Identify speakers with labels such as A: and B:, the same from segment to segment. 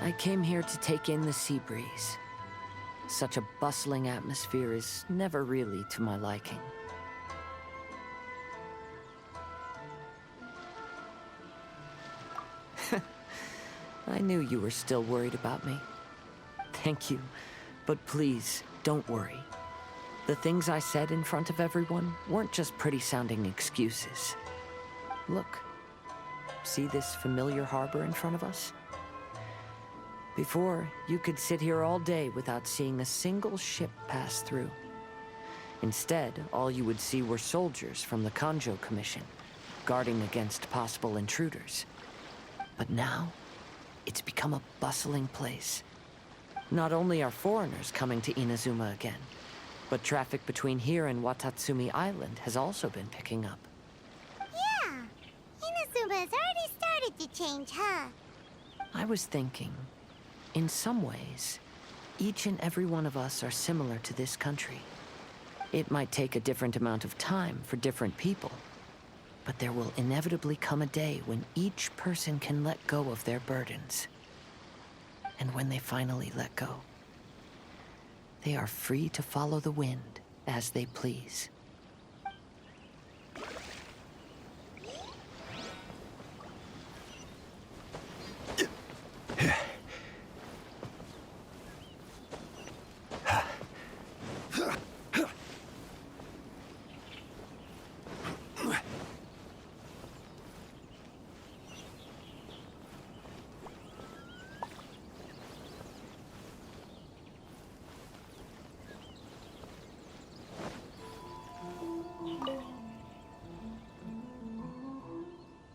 A: I came here to take in the sea breeze. Such a bustling atmosphere is never really to my liking. I knew you were still worried about me. Thank you, but please, don't worry. The things I said in front of everyone weren't just pretty-sounding excuses. Look, see this familiar harbor in front of us? Before, you could sit here all day without seeing a single ship pass through. Instead, all you would see were soldiers from the Kanjo Commission, guarding against possible intruders. But now, it's become a bustling place. Not only are foreigners coming to Inazuma again, but traffic between here and Watatsumi Island has also been picking up.
B: Yeah, Inazuma's already started to change, huh?
A: I was thinking, in some ways, each and every one of us are similar to this country. It might take a different amount of time for different people, but there will inevitably come a day when each person can let go of their burdens. And when they finally let go, they are free to follow the wind as they please.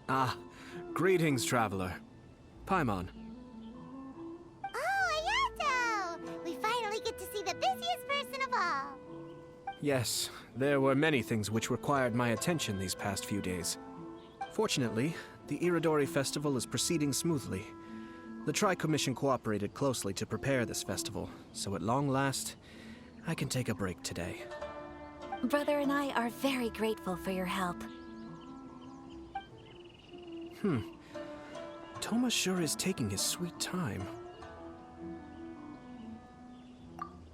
C: Ah, greetings, traveler. Paimon.
B: Oh, Ayato! We finally get to see the busiest person of all.
C: Yes, there were many things which required my attention these past few days. Fortunately, the IRODORI festival is proceeding smoothly. The Tri-Commission cooperated closely to prepare this festival, so at long last, I can take a break today.
D: Brother and I are very grateful for your help.
C: Toma sure is taking his sweet time.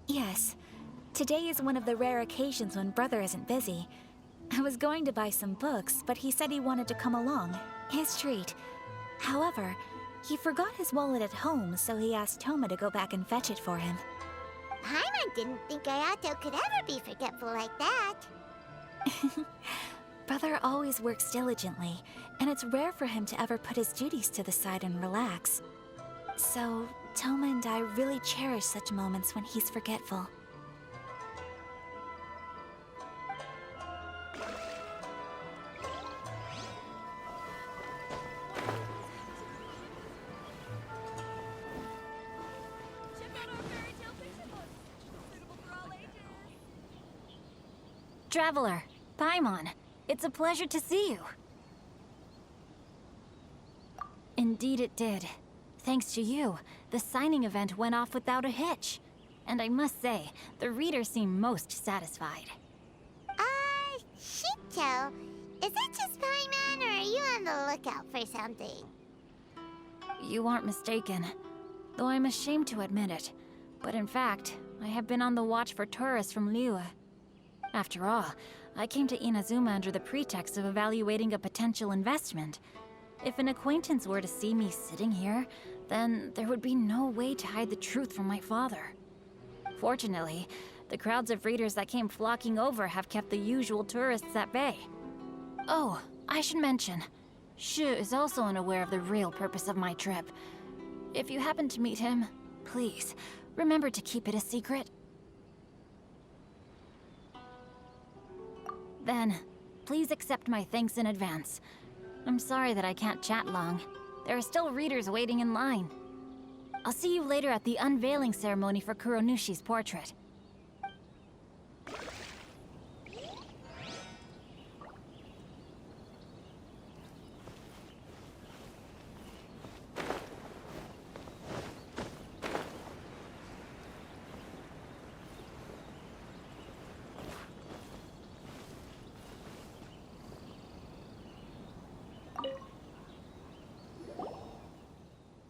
D: Yes. Today is one of the rare occasions when Brother isn't busy. I was going to buy some books, but he said he wanted to come along. His treat. However, he forgot his wallet at home, so he asked Toma to go back and fetch it for him.
B: Paimon didn't think Ayato could ever be forgetful like that.
D: Brother always works diligently, and it's rare for him to ever put his duties to the side and relax. So, Toma and I really cherish such moments when he's forgetful. Traveler, Paimon, it's a pleasure to see you. Indeed it did. Thanks to you, the signing event went off without a hitch. And I must say, the readers seem most satisfied.
B: Shinto, is it just Paimon, or are you on the lookout for something?
D: You aren't mistaken, though I'm ashamed to admit it. But in fact, I have been on the watch for tourists from Liyue. After all, I came to Inazuma under the pretext of evaluating a potential investment. If an acquaintance were to see me sitting here, then there would be no way to hide the truth from my father. Fortunately, the crowds of readers that came flocking over have kept the usual tourists at bay. Oh, I should mention, Shu is also unaware of the real purpose of my trip. If you happen to meet him, please, remember to keep it a secret. Then, please accept my thanks in advance. I'm sorry that I can't chat long. There are still readers waiting in line. I'll see you later at the unveiling ceremony for Kuronushi's portrait.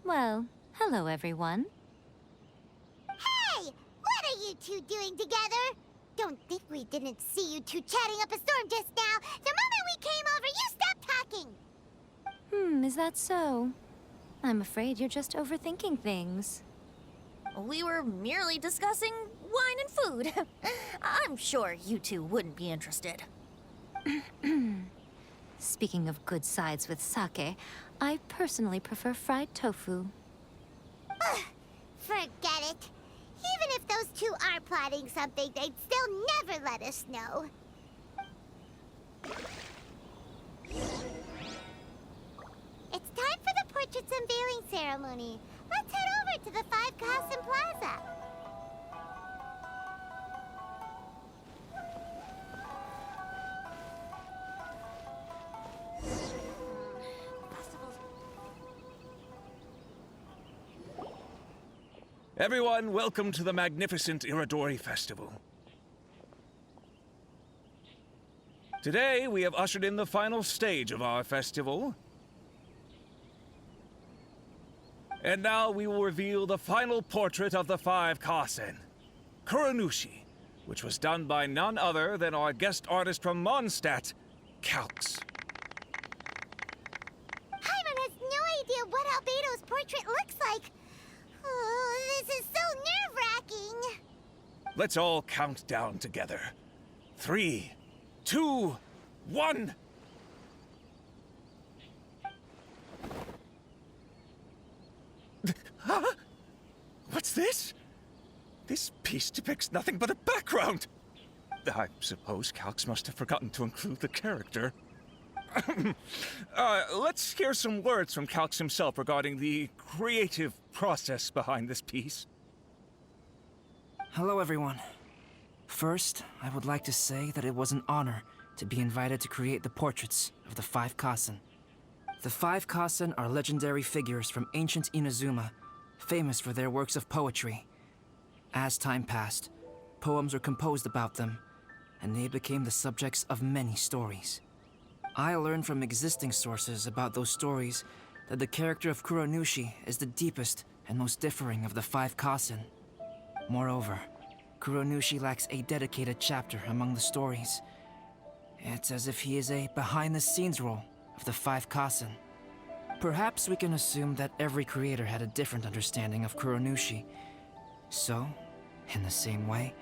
E: Well, Hello, everyone.
B: Hey! What are you two doing together? Don't think we didn't see you two chatting up a storm just now. The moment we came over, you stopped talking!
E: Is that so? I'm afraid you're just overthinking things.
F: We were merely discussing wine and food. I'm sure you two wouldn't be interested.
E: Speaking of good sides with sake, I personally prefer fried tofu.
B: Forget it. Even if those two are plotting something, they'd still never let us know. It's time for the portrait's unveiling ceremony. Let's head over to the Five Castle Plaza.
G: Everyone, welcome to the magnificent IRODORI Festival. Today, we have ushered in the final stage of our festival. And now we will reveal the final portrait of the Five Kasen, Kuronushi, which was done by none other than our guest artist from Mondstadt, Calx.
B: Paimon has no idea what Albedo's portrait looks like. Oh, this is so nerve-wracking.
G: Let's all count down together. 3, 2, 1. Huh? What's this? This piece depicts nothing but a background. I suppose Calx must have forgotten to include the character. Let's hear some words from Calx himself regarding the creative process behind this piece.
H: Hello, everyone. First, I would like to say that it was an honor to be invited to create the portraits of the Five Kasen. The Five Kasen are legendary figures from ancient Inazuma, famous for their works of poetry. As time passed, poems were composed about them, and they became the subjects of many stories. I learned from existing sources about those stories that the character of Kuronushi is the deepest and most differing of the Five Kasen. Moreover, Kuronushi lacks a dedicated chapter among the stories. It's as if he is a behind-the-scenes role of the Five Kasen. Perhaps we can assume that every creator had a different understanding of Kuronushi. So, in the same way,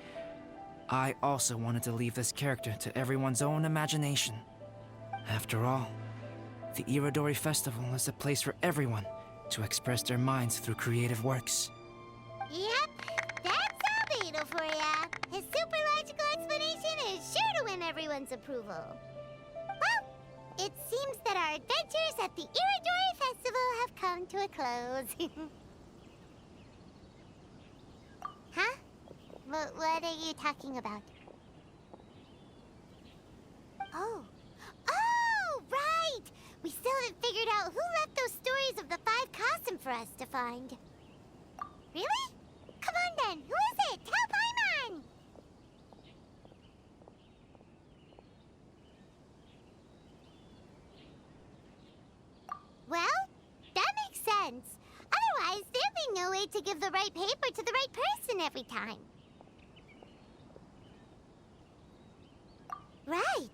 H: I also wanted to leave this character to everyone's own imagination. After all, the IRODORI Festival is a place for everyone to express their minds through creative works.
B: Yep, that's Albedo for ya. His super logical explanation is sure to win everyone's approval. Well, it seems that our adventures at the IRODORI Festival have come to a close. Huh? What are you talking about? Oh, right! We still haven't figured out who left those stories of the Five Kasen for us to find. Really? Come on then, who is it? Tell Paimon! Well, that makes sense. Otherwise, there'd be no way to give the right paper to the right person every time. Right.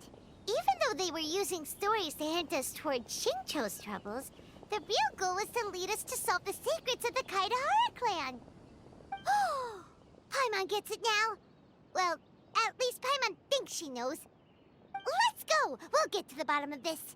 B: Even though they were using stories to hint us toward Shincho's troubles, the real goal was to lead us to solve the secrets of the Kaidahara clan. Oh, Paimon gets it now. Well, at least Paimon thinks she knows. Let's go! We'll get to the bottom of this.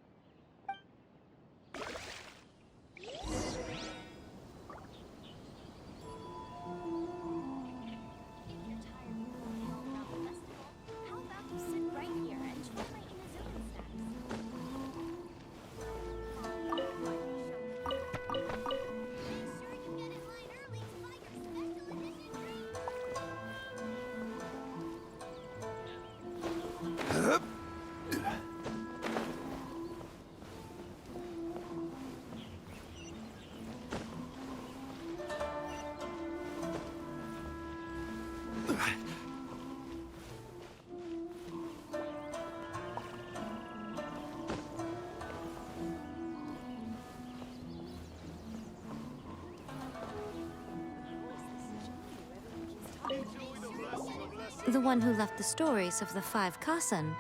E: The one who left the stories of the 5 Kasen.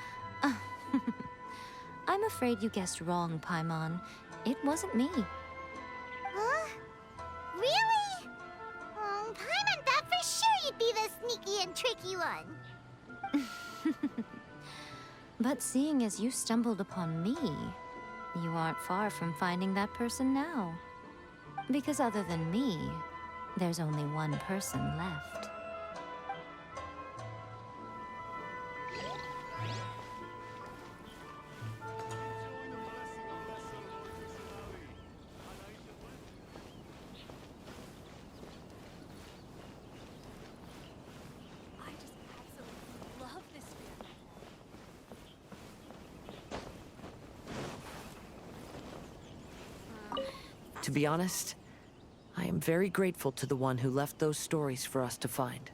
E: I'm afraid you guessed wrong, Paimon. It wasn't me.
B: Huh? Really? Paimon thought for sure you'd be the sneaky and tricky one.
E: But seeing as you stumbled upon me, you aren't far from finding that person now. Because other than me, there's only one person left.
A: To be honest, I am very grateful to the one who left those stories for us to find.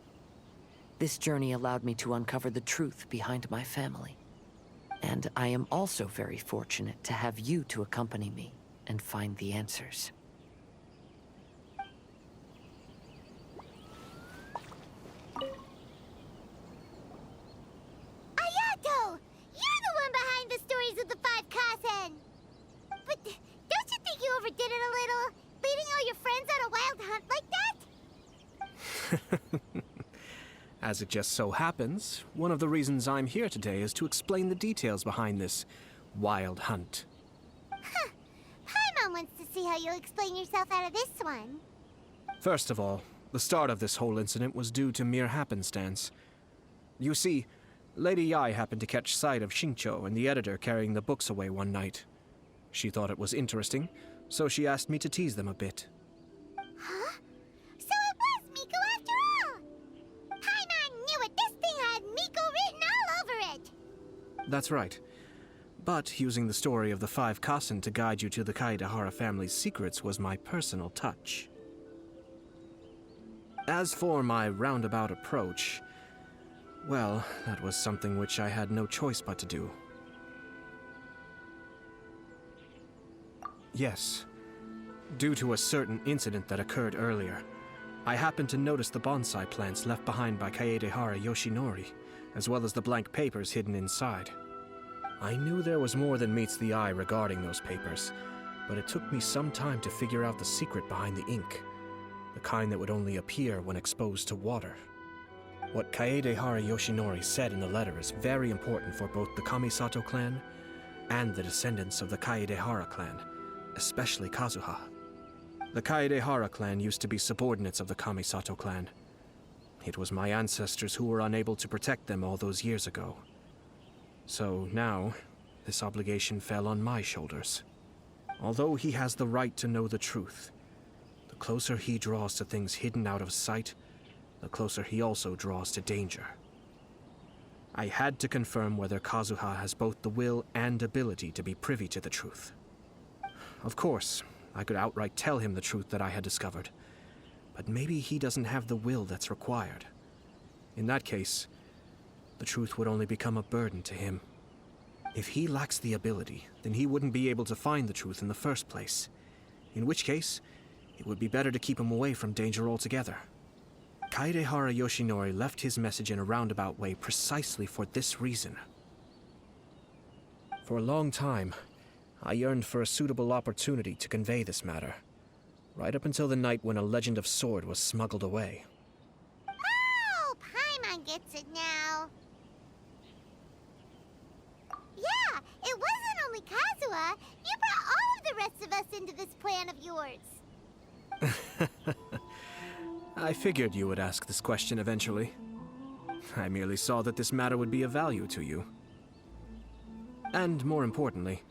A: This journey allowed me to uncover the truth behind my family. And I am also very fortunate to have you to accompany me and find the answers.
B: Ayato! You're the one behind the stories of the 5 Kasen! But don't you think you overdid it a little? Leading all your friends on a wild hunt like that?
C: As it just so happens, one of the reasons I'm here today is to explain the details behind this wild hunt.
B: Huh. Paimon wants to see how you'll explain yourself out of this one.
C: First of all, the start of this whole incident was due to mere happenstance. You see, Lady Yai happened to catch sight of Xingqiu and the editor carrying the books away one night. She thought it was interesting, so she asked me to tease them a bit.
B: Huh? So it was Miko after all! Paimon knew it! This thing had Miko written all over it!
C: That's right. But using the story of the 5 Kasen to guide you to the Kaedehara family's secrets was my personal touch. As for my roundabout approach, well, that was something which I had no choice but to do. Yes. Due to a certain incident that occurred earlier, I happened to notice the bonsai plants left behind by Kaedehara Yoshinori, as well as the blank papers hidden inside. I knew there was more than meets the eye regarding those papers, but it took me some time to figure out the secret behind the ink, the kind that would only appear when exposed to water. What Kaedehara Yoshinori said in the letter is very important for both the Kamisato clan and the descendants of the Kaedehara clan, especially Kazuha. The Kaedehara clan used to be subordinates of the Kamisato clan. It was my ancestors who were unable to protect them all those years ago. So now, this obligation fell on my shoulders. Although he has the right to know the truth, the closer he draws to things hidden out of sight, the closer he also draws to danger. I had to confirm whether Kazuha has both the will and ability to be privy to the truth. Of course, I could outright tell him the truth that I had discovered, but maybe he doesn't have the will that's required. In that case, the truth would only become a burden to him. If he lacks the ability, then he wouldn't be able to find the truth in the first place, in which case, it would be better to keep him away from danger altogether. Kaedehara Yoshinori left his message in a roundabout way precisely for this reason. For a long time, I yearned for a suitable opportunity to convey this matter, right up until the night when a legend of sword was smuggled away.
B: Oh, Paimon gets it now. Yeah, it wasn't only Kazuha. You brought all of the rest of us into this plan of yours.
C: I figured you would ask this question eventually. I merely saw that this matter would be of value to you. And more importantly,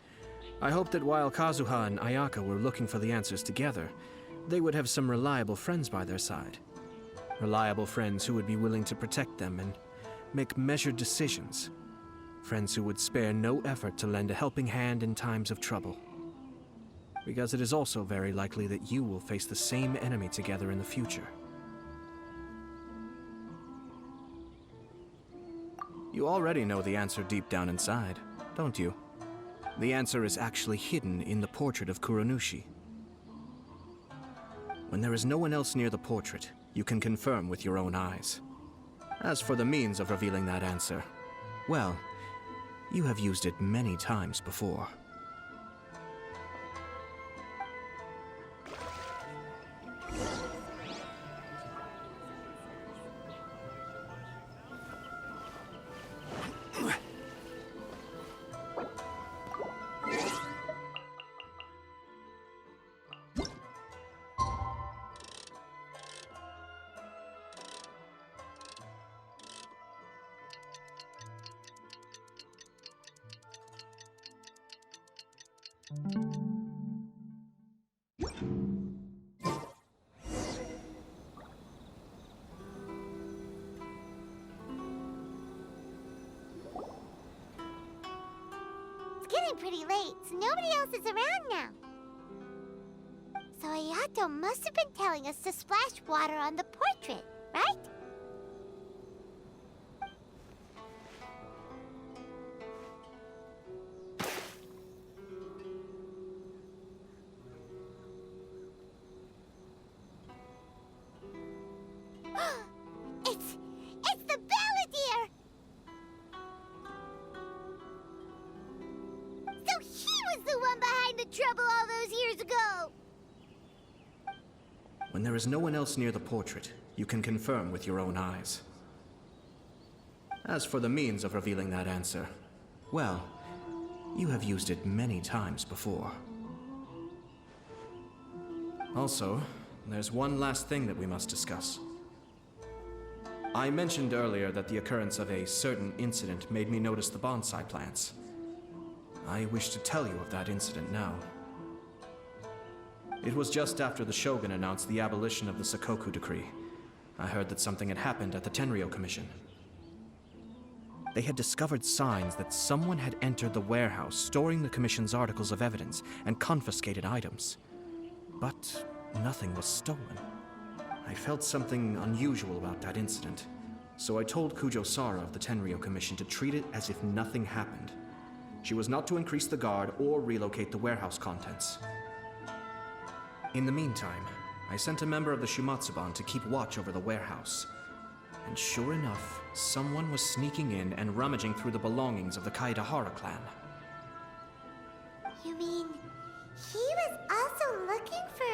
C: I hoped that while Kazuha and Ayaka were looking for the answers together, they would have some reliable friends by their side. Reliable friends who would be willing to protect them and make measured decisions. Friends who would spare no effort to lend a helping hand in times of trouble. Because it is also very likely that you will face the same enemy together in the future. You already know the answer deep down inside, don't you? The answer is actually hidden in the portrait of Kuronushi. When there is no one else near the portrait, you can confirm with your own eyes. As for the means of revealing that answer, well, you have used it many times before.
B: It's getting pretty late, so nobody else is around now. So Ayato must have been telling us to splash water on the portrait, right? It's the Balladeer! So he was the one behind the trouble all those years ago!
C: When there is no one else near the portrait, you can confirm with your own eyes. As for the means of revealing that answer, well, you have used it many times before. Also, there's one last thing that we must discuss. I mentioned earlier that the occurrence of a certain incident made me notice the bonsai plants. I wish to tell you of that incident now. It was just after the Shogun announced the abolition of the Sakoku Decree. I heard that something had happened at the Tenryou Commission. They had discovered signs that someone had entered the warehouse storing the Commission's articles of evidence and confiscated items. But nothing was stolen. I felt something unusual about that incident, so I told Kujo-Sara of the Tenryou Commission to treat it as if nothing happened. She was not to increase the guard or relocate the warehouse contents. In the meantime, I sent a member of the Shumatsuban to keep watch over the warehouse. And sure enough, someone was sneaking in and rummaging through the belongings of the Kaedahara clan.
B: You mean he was also looking for...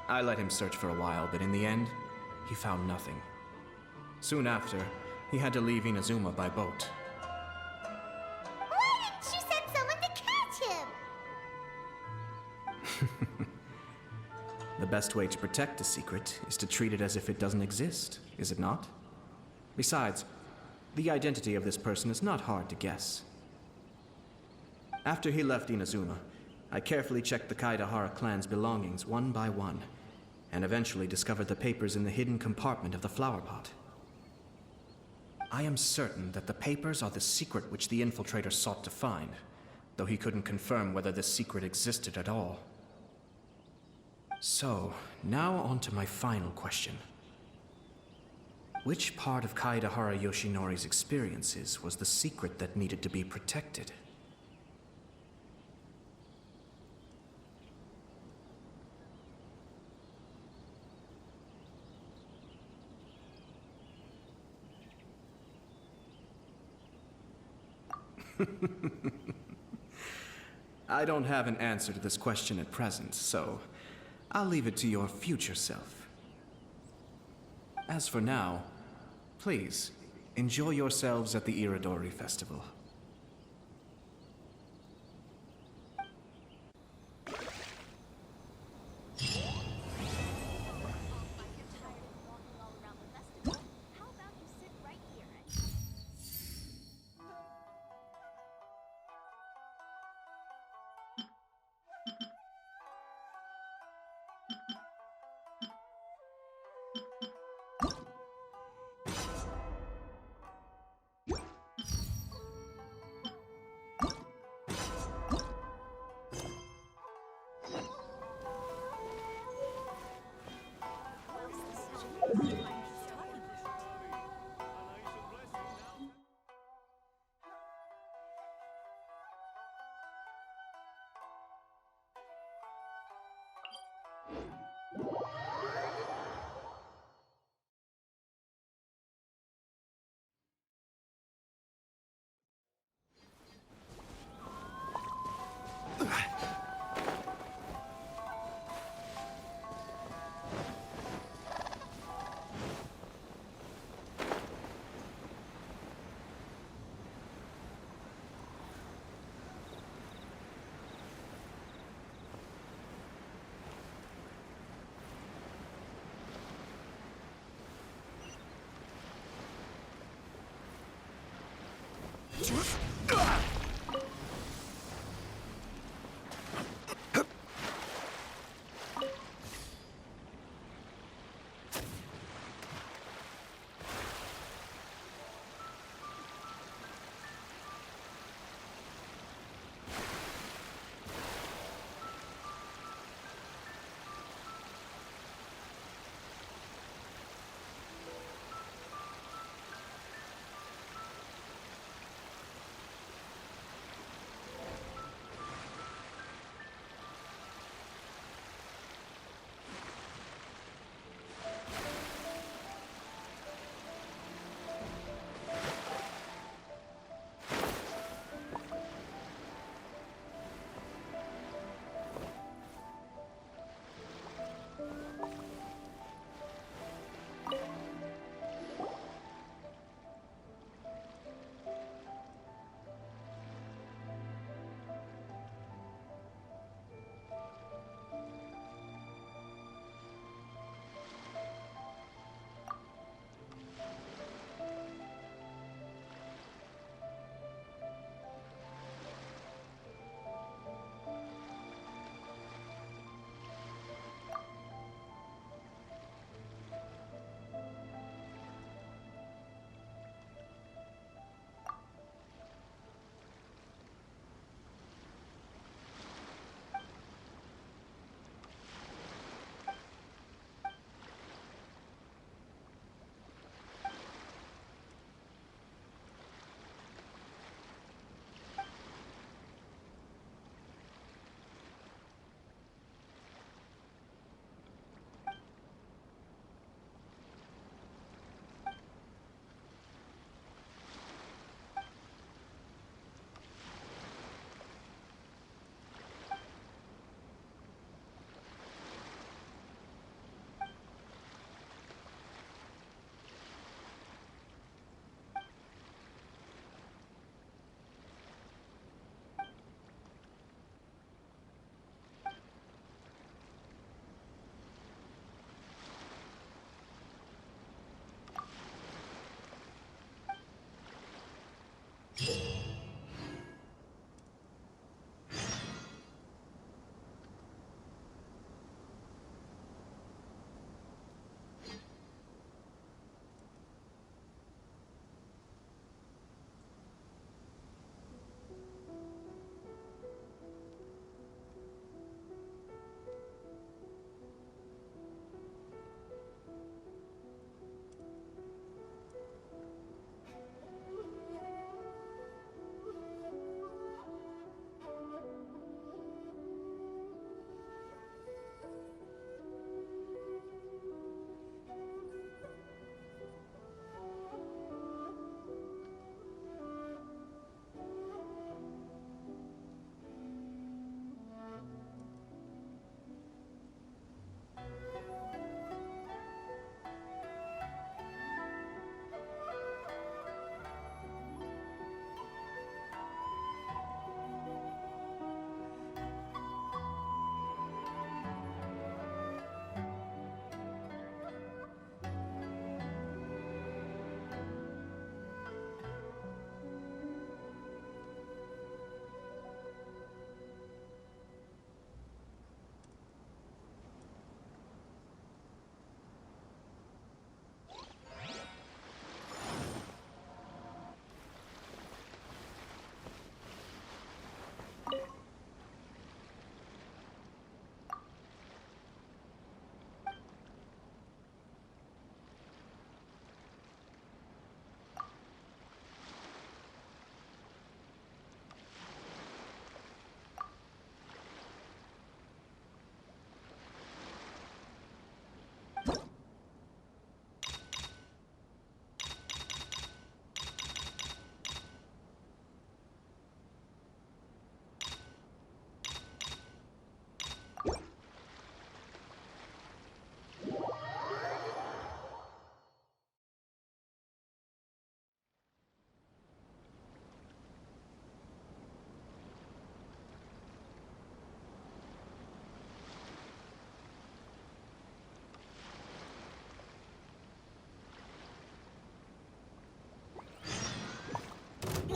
C: I let him search for a while, but in the end, he found nothing. Soon after, he had to leave Inazuma by boat.
B: Why didn't you send someone to catch him?
C: The best way to protect a secret is to treat it as if it doesn't exist, is it not? Besides, the identity of this person is not hard to guess. After he left Inazuma, I carefully checked the Kaedahara clan's belongings one by one, and eventually discovered the papers in the hidden compartment of the flower pot. I am certain that the papers are the secret which the infiltrator sought to find, though he couldn't confirm whether this secret existed at all. So, now on to my final question. Which part of Kaedahara Yoshinori's experiences was the secret that needed to be protected? I don't have an answer to this question at present, so I'll leave it to your future self. As for now, please, enjoy yourselves at the IRODORI festival.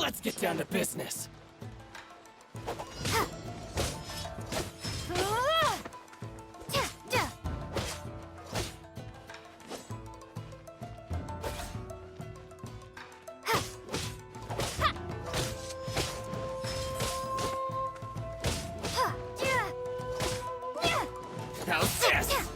I: Let's get down to business. How's this?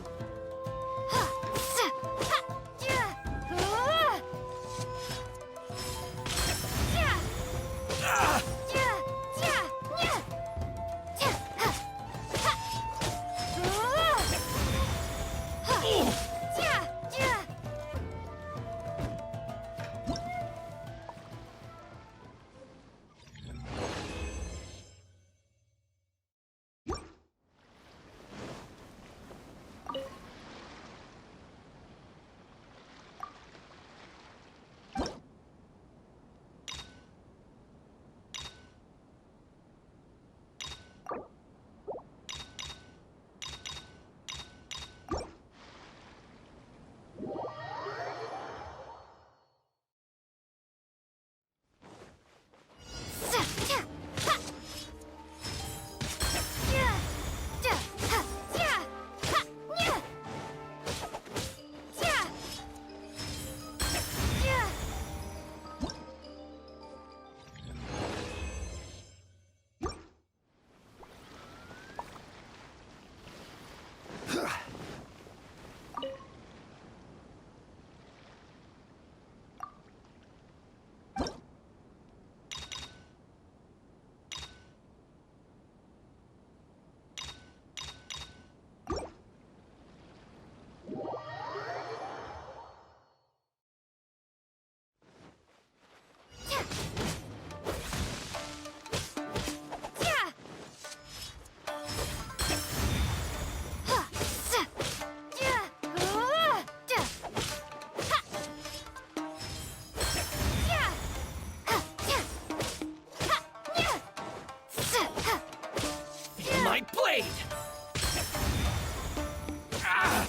I: My blade! Ah!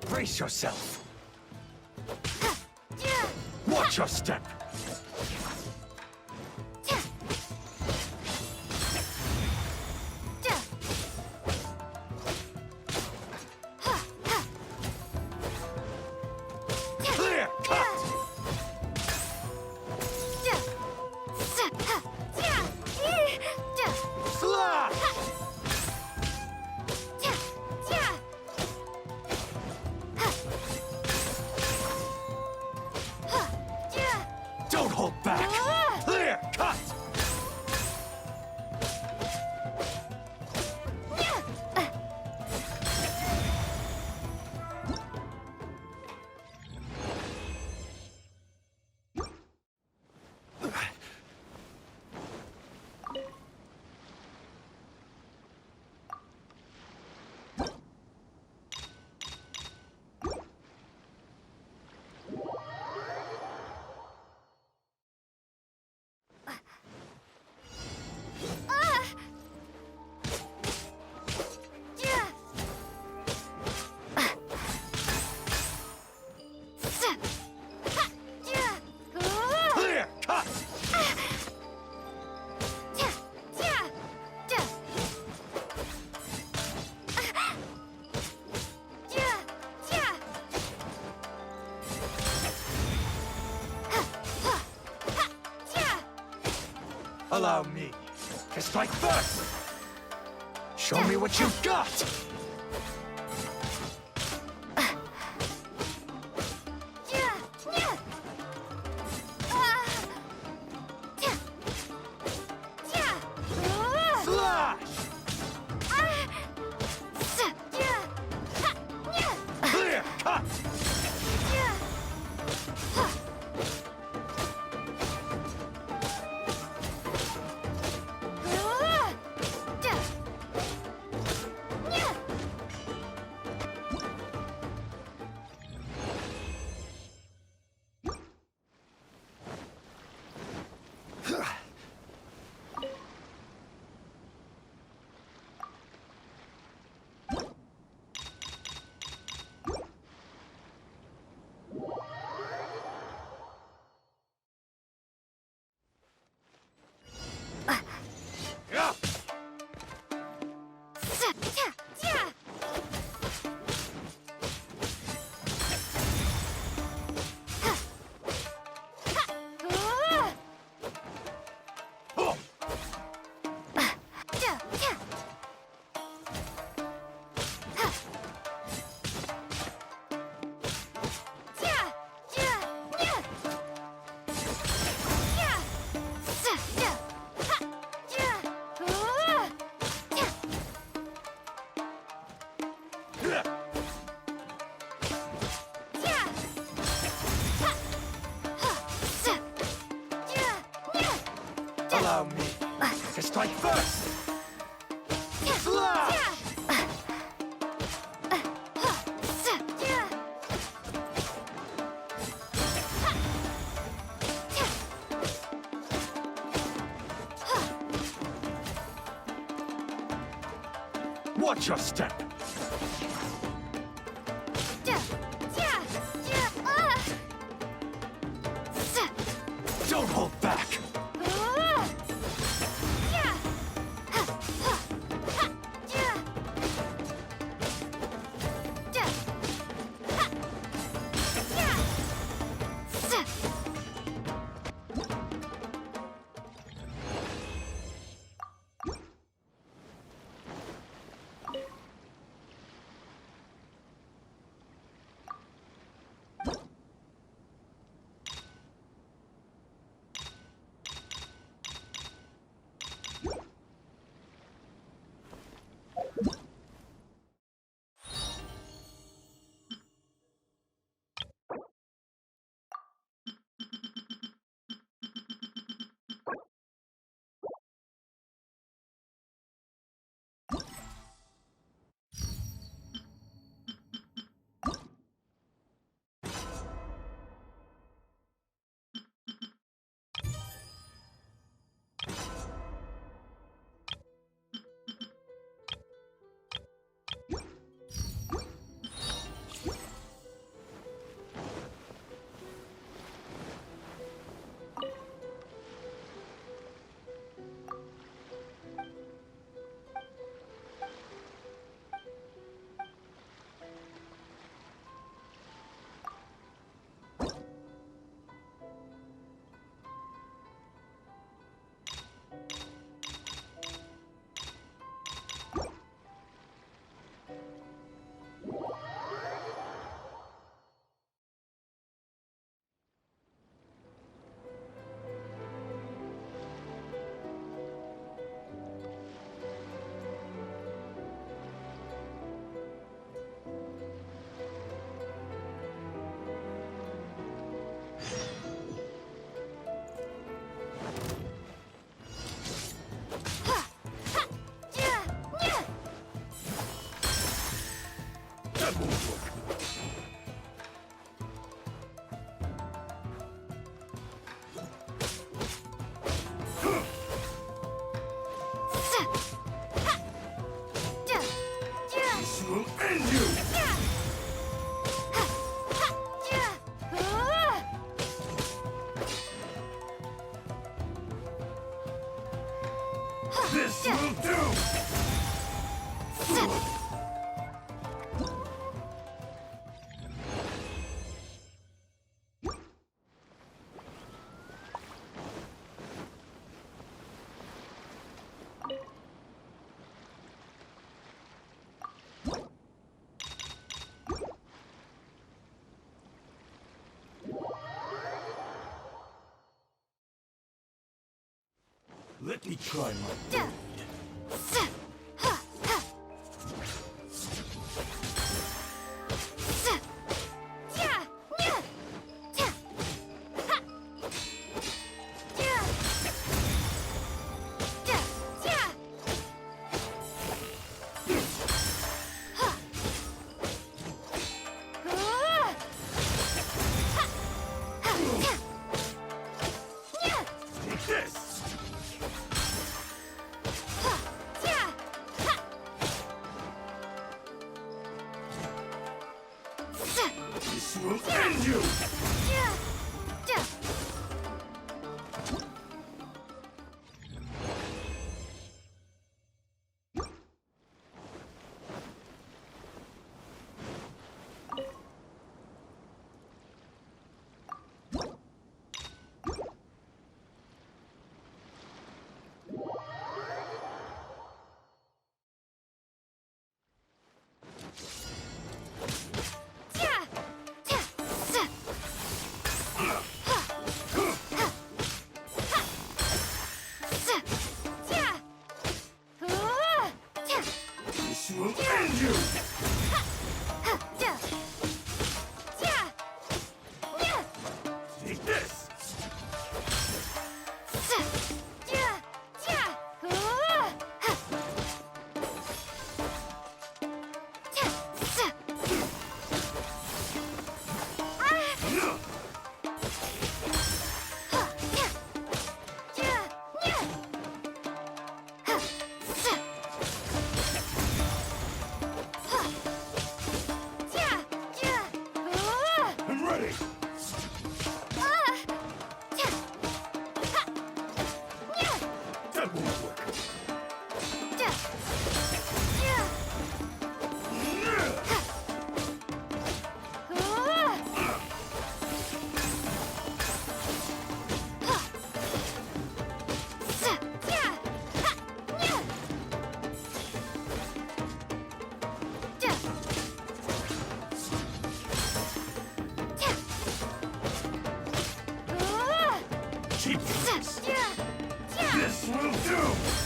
G: Brace yourself. Watch your step. Clear cut. Slash.
I: Allow me to strike first! Show me what you've got! Slash! Clear cut! Allow me to strike first! Slash! Watch your step! Don't hold back! This will do! Let me try my
B: Yeah.
I: Take this! This will end you! This will end you! Take this! I'm ready! That won't work. Cheap tricks. This will do!